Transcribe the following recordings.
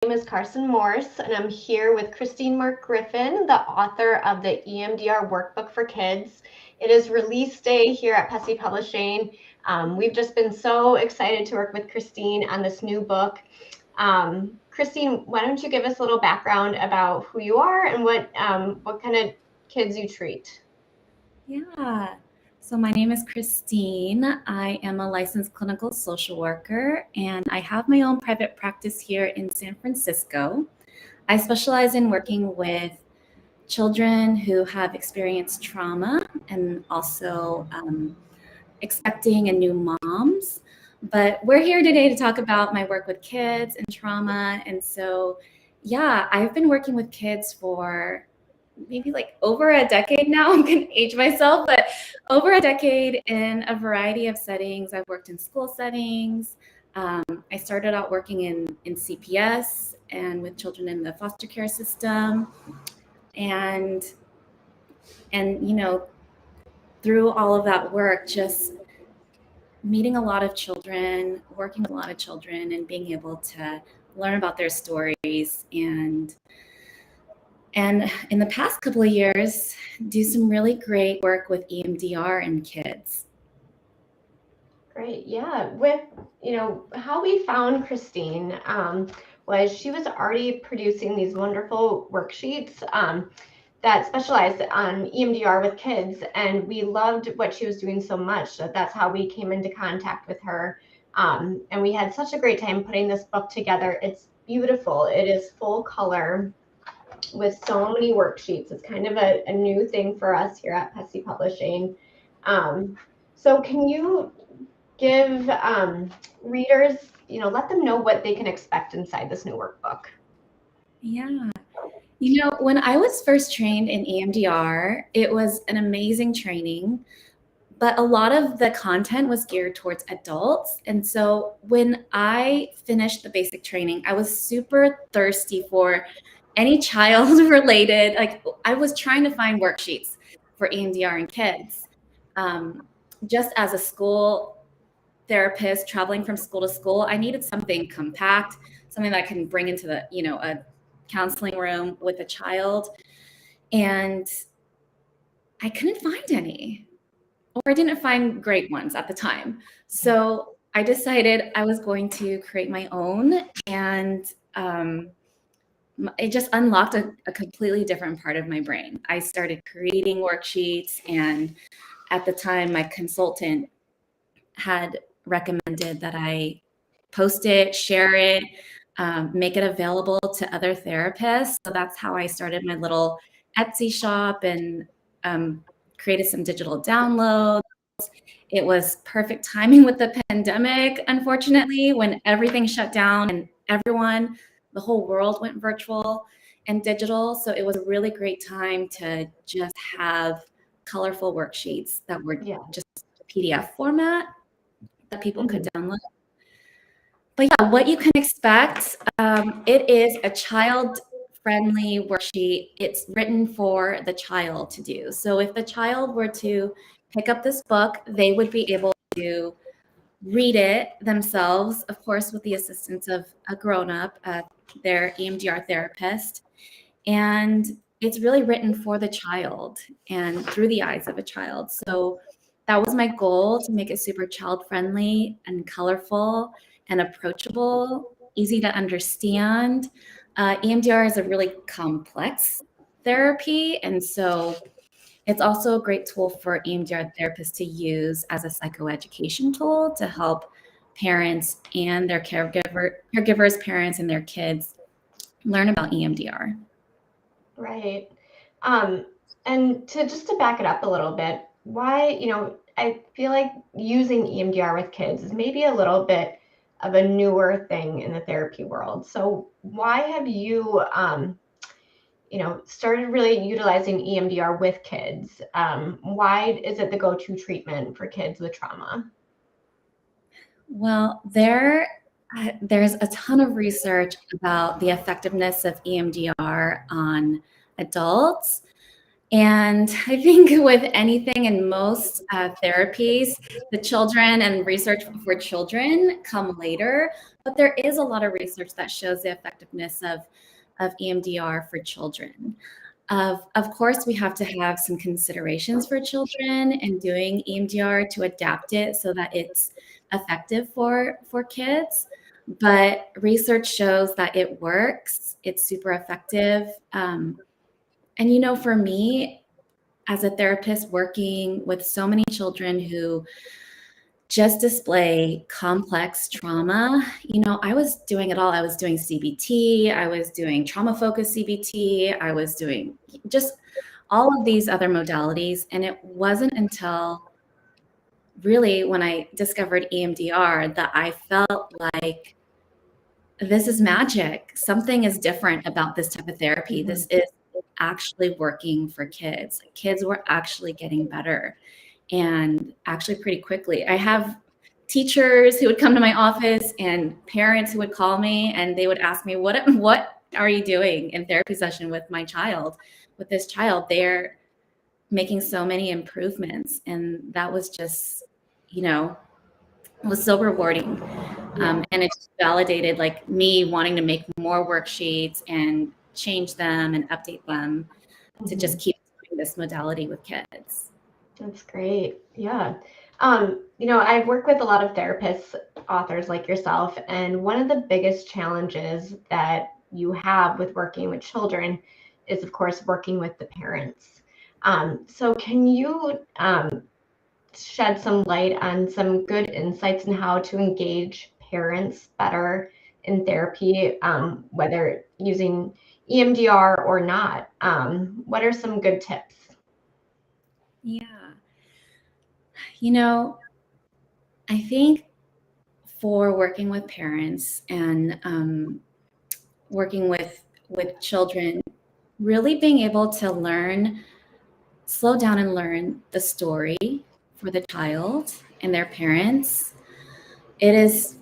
name is Carson Morse, and I'm here with Christine Mark-Griffin, the author of the EMDR Workbook for Kids. It is release day here at Pesci Publishing. We've just been so excited to work with Christine on this new book. Christine, why don't you give us a little background about who you are and what kind of kids you treat? Yeah. So my name is Christine. I am a licensed clinical social worker, and I have my own private practice here in San Francisco. I specialize in working with children who have experienced trauma and also expecting and new moms. But we're here today to talk about my work with kids and trauma. And so, yeah, I've been working with kids for maybe like over a decade now. I'm going to age myself, but over a decade in a variety of settings. I've worked in school settings. I started out working in CPS and with children in the foster care system. And you know, through all of that work, just meeting a lot of children, working with a lot of children, and being able to learn about their stories and in the past couple of years, do some really great work with EMDR and kids. Great, yeah. With how we found Christine was she was already producing these wonderful worksheets that specialized on EMDR with kids, and we loved what she was doing so much that that's how we came into contact with her. And we had such a great time putting this book together. It's beautiful. It is full color with so many worksheets. It's kind of a new thing for us here at Pesci Publishing. So can you give readers, let them know what they can expect inside this new workbook? Yeah. When I was first trained in EMDR, it was an amazing training, but a lot of the content was geared towards adults. And so when I finished the basic training, I was super thirsty for any child related. Like, I was trying to find worksheets for EMDR and kids. Just as a school therapist traveling from school to school, I needed something compact, something that I can bring into the, a counseling room with a child. And I couldn't find any, or I didn't find great ones at the time. So I decided I was going to create my own, and it just unlocked a completely different part of my brain. I started creating worksheets, and at the time, my consultant had recommended that I post it, share it, make it available to other therapists. So that's how I started my little Etsy shop and created some digital downloads. It was perfect timing with the pandemic, unfortunately, when everything shut down and the whole world went virtual and digital. So it was a really great time to just have colorful worksheets that were just PDF format that people could download. But yeah, what you can expect, it is a child-friendly worksheet. It's written for the child to do. So if the child were to pick up this book, they would be able to read it themselves, of course, with the assistance of a grown-up, their EMDR therapist. And it's really written for the child and through the eyes of a child. So that was my goal, to make it super child-friendly and colorful and approachable, easy to understand. EMDR is a really complex therapy, and so it's also a great tool for EMDR therapists to use as a psychoeducation tool to help parents and their caregivers, parents and their kids learn about EMDR. Right. And to back it up a little bit, why, I feel like using EMDR with kids is maybe a little bit of a newer thing in the therapy world. So why have you, started really utilizing EMDR with kids? Why is it the go-to treatment for kids with trauma? Well, there's a ton of research about the effectiveness of EMDR on adults. And I think with anything in most therapies, the children and research for children come later, but there is a lot of research that shows the effectiveness of EMDR for children. Of course, we have to have some considerations for children and doing EMDR to adapt it so that it's effective for kids. But research shows that it works. It's super effective. And for me, as a therapist working with so many children who just display complex trauma, I was doing it all. I was doing CBT, I was doing trauma-focused CBT, I was doing just all of these other modalities. And it wasn't until really when I discovered EMDR that I felt like this is magic. Something is different about this type of therapy. This is actually working for kids. Kids were actually getting better, and actually pretty quickly. I have teachers who would come to my office and parents who would call me and they would ask me, what are you doing in therapy session with my child? With this child, they're making so many improvements. And that was just, it was so rewarding. And it validated like me wanting to make more worksheets and change them and update them to just keep doing this modality with kids. That's great. Yeah. I've worked with a lot of therapists, authors like yourself, and one of the biggest challenges that you have with working with children is, of course, working with the parents. So can you shed some light on some good insights on how to engage parents better in therapy, whether using EMDR or not? What are some good tips? Yeah. I think for working with parents and working with children, really being able to slow down and learn the story for the child and their parents. It is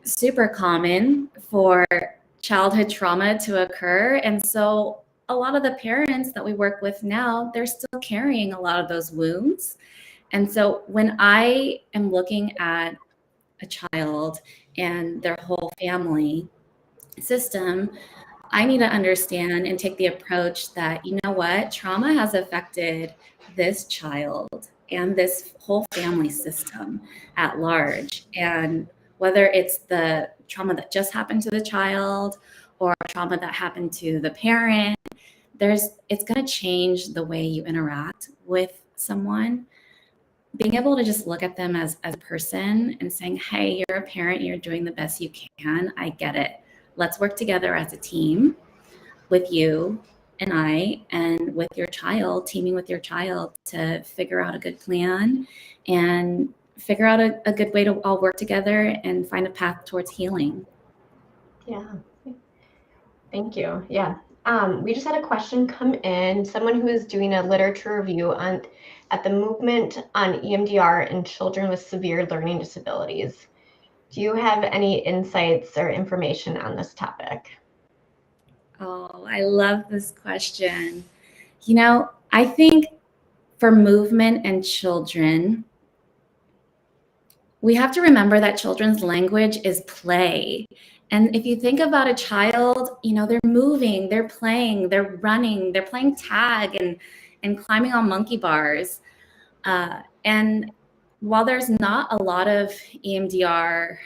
super common for childhood trauma to occur. And so a lot of the parents that we work with now, they're still carrying a lot of those wounds. And so when I am looking at a child and their whole family system, I need to understand and take the approach that, what, trauma has affected this child and this whole family system at large. And whether it's the trauma that just happened to the child or trauma that happened to the parent, it's going to change the way you interact with someone. Being able to just look at them as a person and saying, hey, you're a parent, you're doing the best you can. I get it. Let's work together as a team with you and I and with your child, teaming with your child to figure out a good plan and figure out a good way to all work together and find a path towards healing. Yeah. Thank you. Yeah. We just had a question come in. Someone who is doing a literature review at the movement on EMDR in children with severe learning disabilities. Do you have any insights or information on this topic? Oh, I love this question. I think for movement and children, we have to remember that children's language is play. And if you think about a child, they're moving, they're playing, they're running, they're playing tag and climbing on monkey bars. And while there's not a lot of EMDR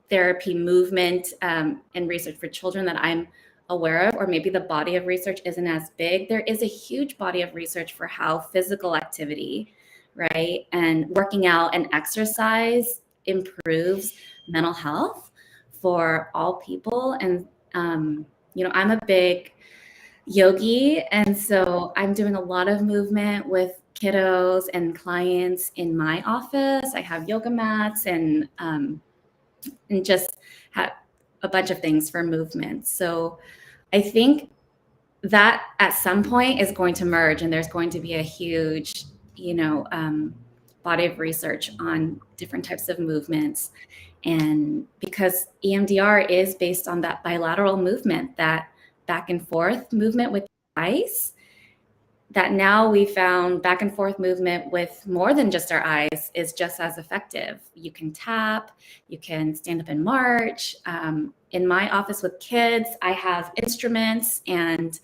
therapy movement and research for children that I'm aware of, or maybe the body of research isn't as big, there is a huge body of research for how physical activity, right, and working out and exercise improves mental health for all people. And I'm a big yogi, and so I'm doing a lot of movement with kiddos and clients in my office. I have yoga mats and just have a bunch of things for movement. So I think that at some point is going to merge, and there's going to be a huge, body of research on different types of movements. And because EMDR is based on that bilateral movement, that back and forth movement with the device, that now we found back and forth movement with more than just our eyes is just as effective. You can tap, you can stand up and march. In my office with kids, I have instruments, and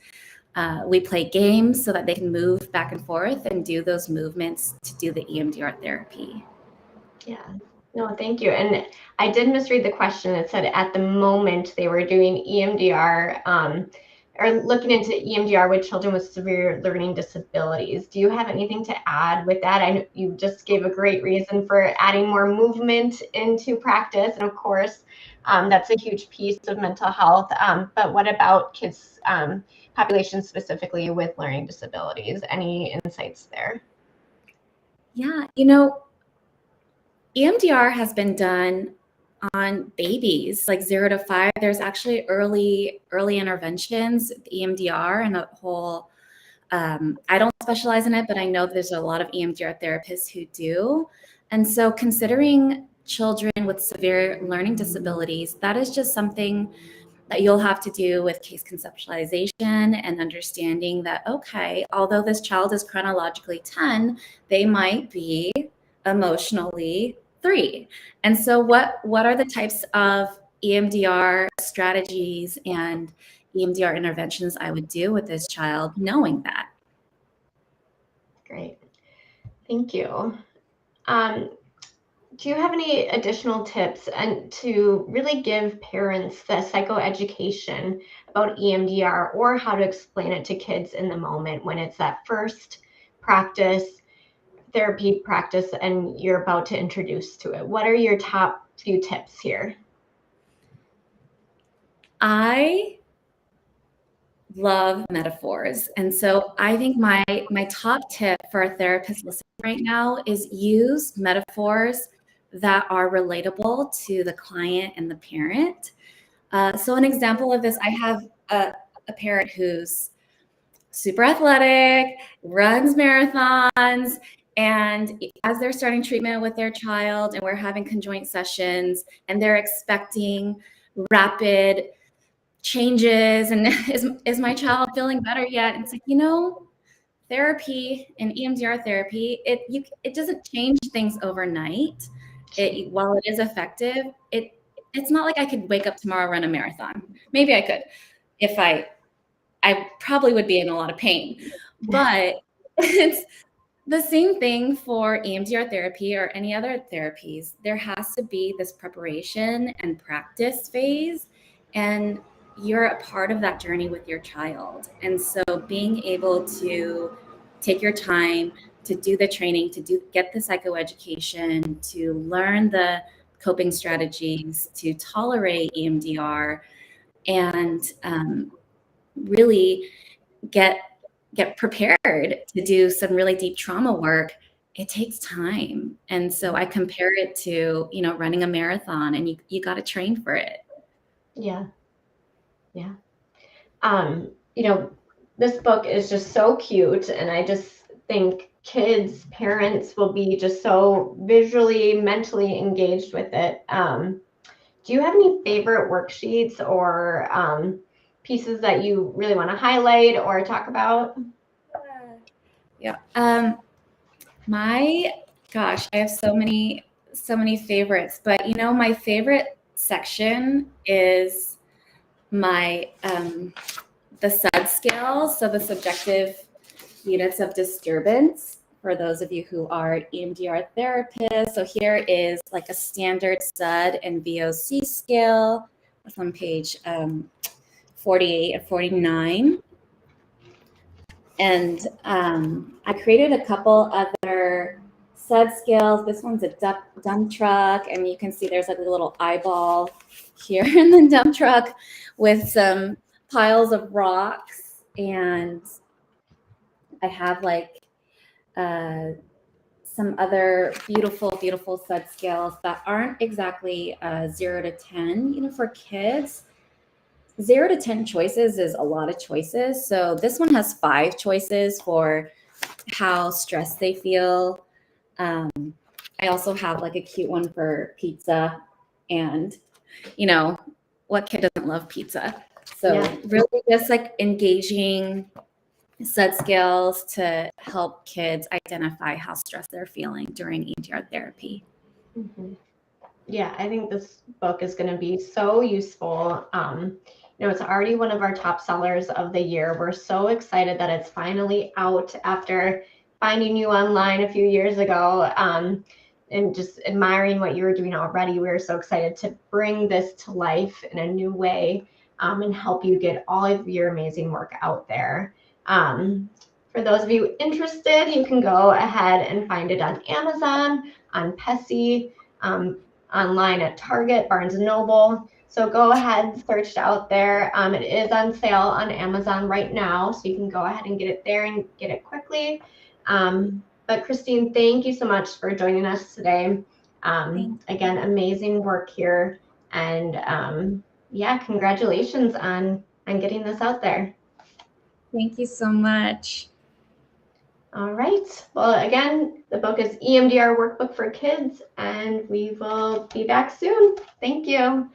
we play games so that they can move back and forth and do those movements to do the EMDR therapy. Yeah. No, thank you. And I did misread the question. It said at the moment they were doing EMDR or looking into EMDR with children with severe learning disabilities. Do you have anything to add with that? I know you just gave a great reason for adding more movement into practice. And of course, that's a huge piece of mental health. But what about kids, population specifically with learning disabilities? Any insights there? Yeah, EMDR has been done on babies like 0 to 5. There's actually early interventions, EMDR, and a whole. I don't specialize in it, but I know there's a lot of EMDR therapists who do. And so, considering children with severe learning disabilities, that is just something that you'll have to do with case conceptualization and understanding that, okay, although this child is chronologically 10, they might be emotionally 3. And so what are the types of EMDR strategies and EMDR interventions I would do with this child, knowing that? Great. Thank you. Do you have any additional tips and to really give parents the psychoeducation about EMDR or how to explain it to kids in the moment when it's that first therapy practice, and you're about to introduce to it? What are your top few tips here? I love metaphors. And so I think my top tip for a therapist listening right now is use metaphors that are relatable to the client and the parent. So an example of this, I have a parent who's super athletic, runs marathons, and as they're starting treatment with their child and we're having conjoint sessions and they're expecting rapid changes and is my child feeling better yet? And it's like, therapy and EMDR therapy, it doesn't change things overnight. While it is effective, it's not like I could wake up tomorrow, run a marathon. Maybe I could if I probably would be in a lot of pain, but it's the same thing for EMDR therapy or any other therapies. There has to be this preparation and practice phase, and you're a part of that journey with your child. And so being able to take your time to do the training, get the psychoeducation, to learn the coping strategies, to tolerate EMDR, and really get prepared to do some really deep trauma work, it takes time. And so I compare it to, running a marathon, and you got to train for it. Yeah. This book is just so cute, and I just think kids, parents will be just so visually, mentally engaged with it. Do you have any favorite worksheets or pieces that you really want to highlight or talk about? Yeah. I have so many favorites, but my favorite section is my the SUD scale, so the subjective units of disturbance, for those of you who are EMDR therapists. So here is like a standard SUD and VOC scale. That's on page 48 and 49. And I created a couple other SUD scales. This one's a dump truck, and you can see there's like a little eyeball here in the dump truck with some piles of rocks. And I have like some other beautiful SUD scales that aren't exactly 0 to 10. For kids, 0 to 10 choices is a lot of choices. So this one has 5 choices for how stressed they feel. I also have like a cute one for pizza, and what kid doesn't love pizza? So really just like engaging set scales to help kids identify how stressed they're feeling during EMDR therapy. Mm-hmm. Yeah, I think this book is going to be so useful. It's already one of our top sellers of the year. We're so excited that it's finally out after finding you online a few years ago, and just admiring what you were doing already. We were so excited to bring this to life in a new way, and help you get all of your amazing work out there. For those of you interested, you can go ahead and find it on Amazon, on Pessy, online at Target, Barnes & Noble. So go ahead, search out there. It is on sale on Amazon right now, so you can go ahead and get it there and get it quickly. But Christine, thank you so much for joining us today. Again, amazing work here. And yeah, congratulations on getting this out there. Thank you so much. All right. Well, again, the book is EMDR Workbook for Kids, and we will be back soon. Thank you.